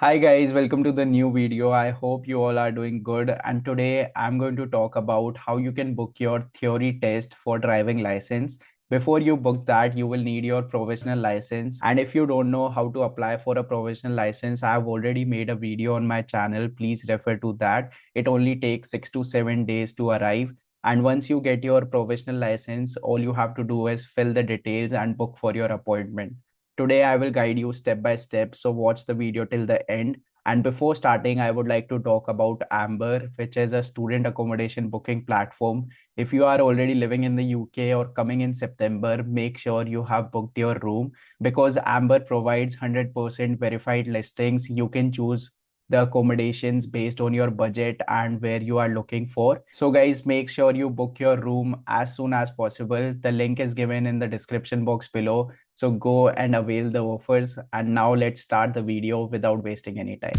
Hi guys, welcome to the new video. I hope you all are doing good. And today I'm going to talk about how you can book your theory test for driving license. Before you book that, you will need your provisional license. And if you don't know how to apply for a provisional license, I've already made a video on my channel. Please refer to that. It only takes 6 to 7 days to arrive. And once you get your provisional license, all you have to do is fill the details and book for your appointment. Today, I will guide you step by step, so watch the video till the end. And before starting, I would like to talk about Amber, which is a student accommodation booking platform. If you are already living in the UK or coming in September, make sure you have booked your room because Amber provides 100% verified listings. You can choose the accommodations based on your budget and where you are looking for. So guys, make sure you book your room as soon as possible. The link is given in the description box below. So go and avail the offers. And now let's start the video without wasting any time.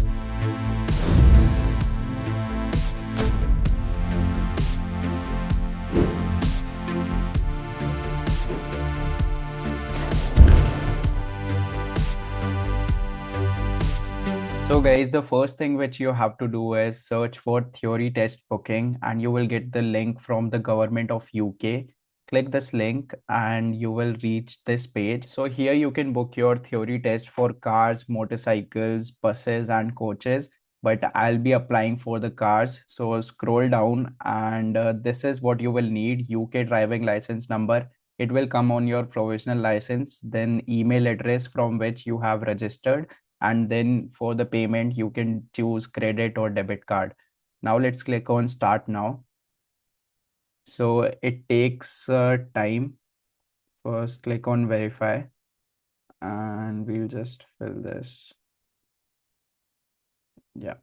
So guys, the first thing which you have to do is search for theory test booking and you will get the link from the government of UK. Click this link and you will reach this page. So here you can book your theory test for cars, motorcycles, buses and coaches. But I'll be applying for the cars. So scroll down and this is what you will need. UK driving license number. It will come on your provisional license, then email address from which you have registered, and then for the payment you can choose credit or debit card. Now let's click on start now. So it takes time. First click on verify and we'll just fill this. Yeah.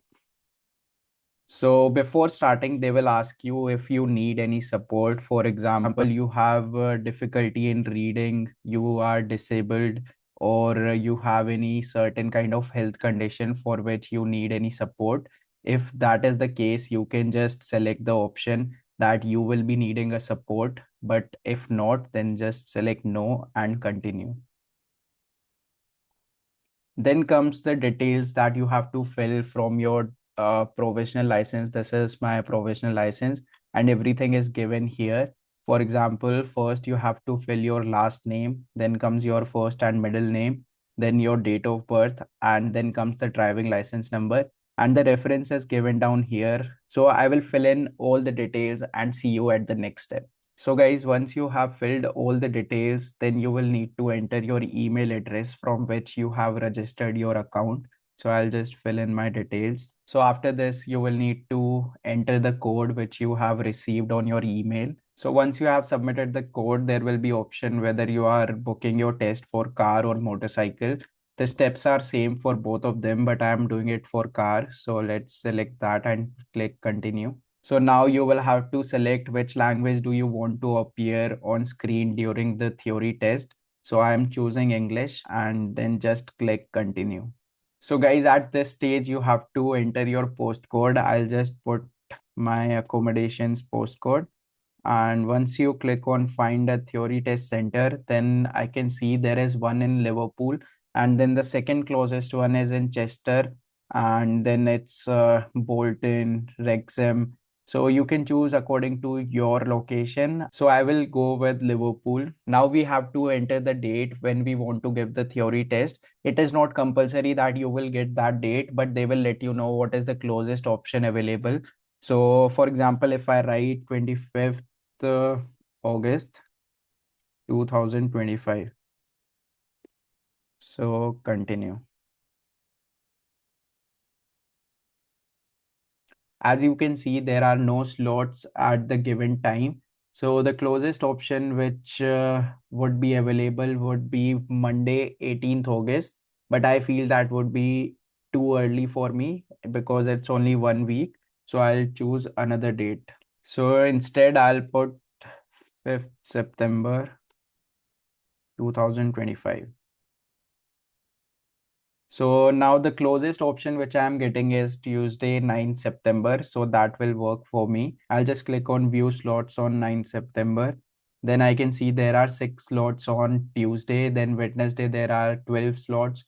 So before starting, they will ask you if you need any support. For example, you have difficulty in reading, you are disabled, or you have any certain kind of health condition for which you need any support. If that is the case, you can just select the option that you will be needing a support. But if not, then just select no and continue. Then comes the details that you have to fill from your provisional license. This is my provisional license and everything is given here. For example, first you have to fill your last name, then comes your first and middle name, then your date of birth, and then comes the driving license number. And the reference is given down here. So I will fill in all the details and see you at the next step. So guys, once you have filled all the details, then you will need to enter your email address from which you have registered your account. So I'll just fill in my details. So after this, you will need to enter the code which you have received on your email. So once you have submitted the code, there will be option whether you are booking your test for car or motorcycle. The steps are same for both of them, but I am doing it for car. So let's select that and click continue. So now you will have to select which language do you want to appear on screen during the theory test. So I am choosing English and then just click continue. So guys, at this stage, you have to enter your postcode. I'll just put my accommodations postcode. And once you click on find a theory test center, then I can see there is one in Liverpool. And then the second closest one is in Chester. And then it's Bolton, Wrexham. So you can choose according to your location. So I will go with Liverpool. Now we have to enter the date when we want to give the theory test. It is not compulsory that you will get that date, but they will let you know what is the closest option available. So for example, if I write 25th August 2025. So continue. As you can see, there are no slots at the given time. So the closest option which would be available would be Monday, 18th August. But I feel that would be too early for me because it's only 1 week. So I'll choose another date. So instead, I'll put 5th September 2025. So now the closest option which I'm getting is Tuesday, 9th September. So that will work for me. I'll just click on view slots on 9th September. Then I can see there are 6 slots on Tuesday. Then Wednesday, there are 12 slots.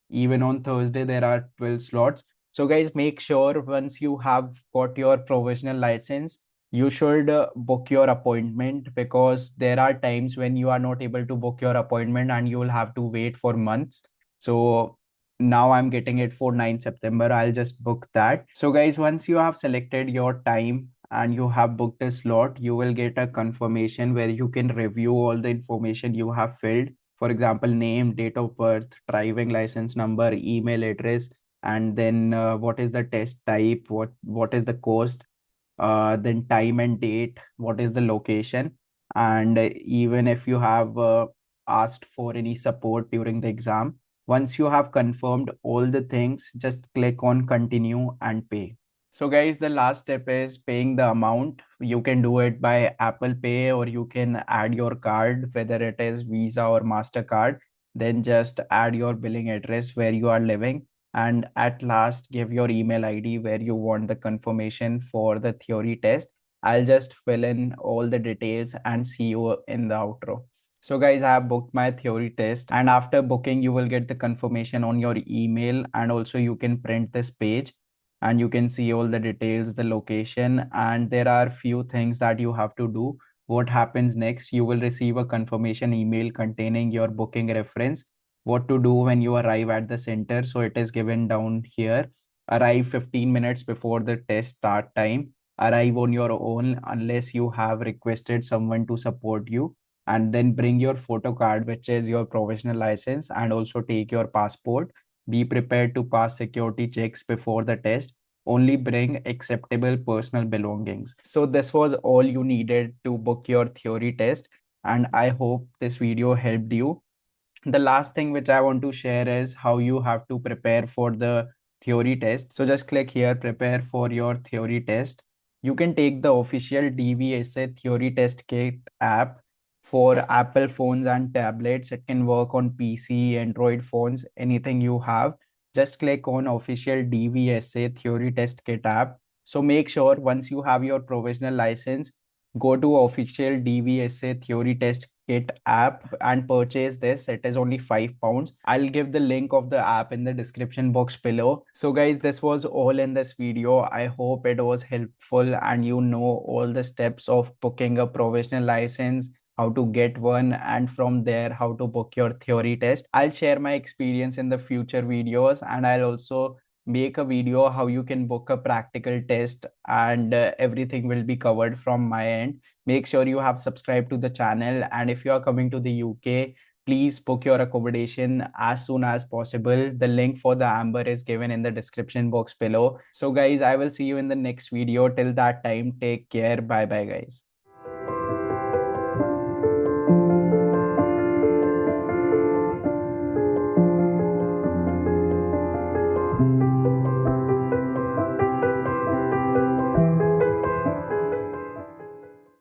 Even on Thursday, there are 12 slots. So, guys, make sure once you have got your provisional license, you should book your appointment, because there are times when you are not able to book your appointment and you will have to wait for months. So, now I'm getting it for 9 September. I'll just book that. So, guys, once you have selected your time and you have booked a slot, you will get a confirmation where you can review all the information you have filled. For example, name, date of birth, driving license number, email address, and then what is the test type, what is the cost, then time and date, what is the location, and even if you have asked for any support during the exam. Once you have confirmed all the things, just click on continue and pay. So guys, the last step is paying the amount. You can do it by Apple Pay, or you can add your card, whether it is Visa or MasterCard. Then just add your billing address where you are living, and at last give your email ID where you want the confirmation for the theory test. I'll just fill in all the details and see you in the outro. So guys, I have booked my theory test, and after booking you will get the confirmation on your email, and also you can print this page and you can see all the details, the location, and there are few things that you have to do. What happens next? You will receive a confirmation email containing your booking reference, what to do when you arrive at the center. So it is given down here. Arrive 15 minutes before the test start time. Arrive on your own unless you have requested someone to support you. And then bring your photo card, which is your provisional license, and also take your passport. Be prepared to pass security checks before the test. Only bring acceptable personal belongings. So this was all you needed to book your theory test, and I hope this video helped you. The last thing which I want to share is how you have to prepare for the theory test. So just click here, prepare for your theory test. You can take the official DVSA theory test kit app for Apple phones and tablets. It can work on PC, Android phones, anything you have. Just click on official DVSA theory test kit app. So make sure once you have your provisional license, go to official DVSA theory test kit app and purchase this. It is only £5. I'll give the link of the app in the description box below. So guys, this was all in this video. I hope it was helpful and you know all the steps of booking a provisional license, how to get one, and from there how to book your theory test. I'll share my experience in the future videos, and I'll also make a video how you can book a practical test, and everything will be covered from my end. Make sure you have subscribed to the channel, and if you are coming to the UK, please book your accommodation as soon as possible. The link for the Amber is given in the description box below. So guys, I will see you in the next video. Till that time, take care. Bye bye guys.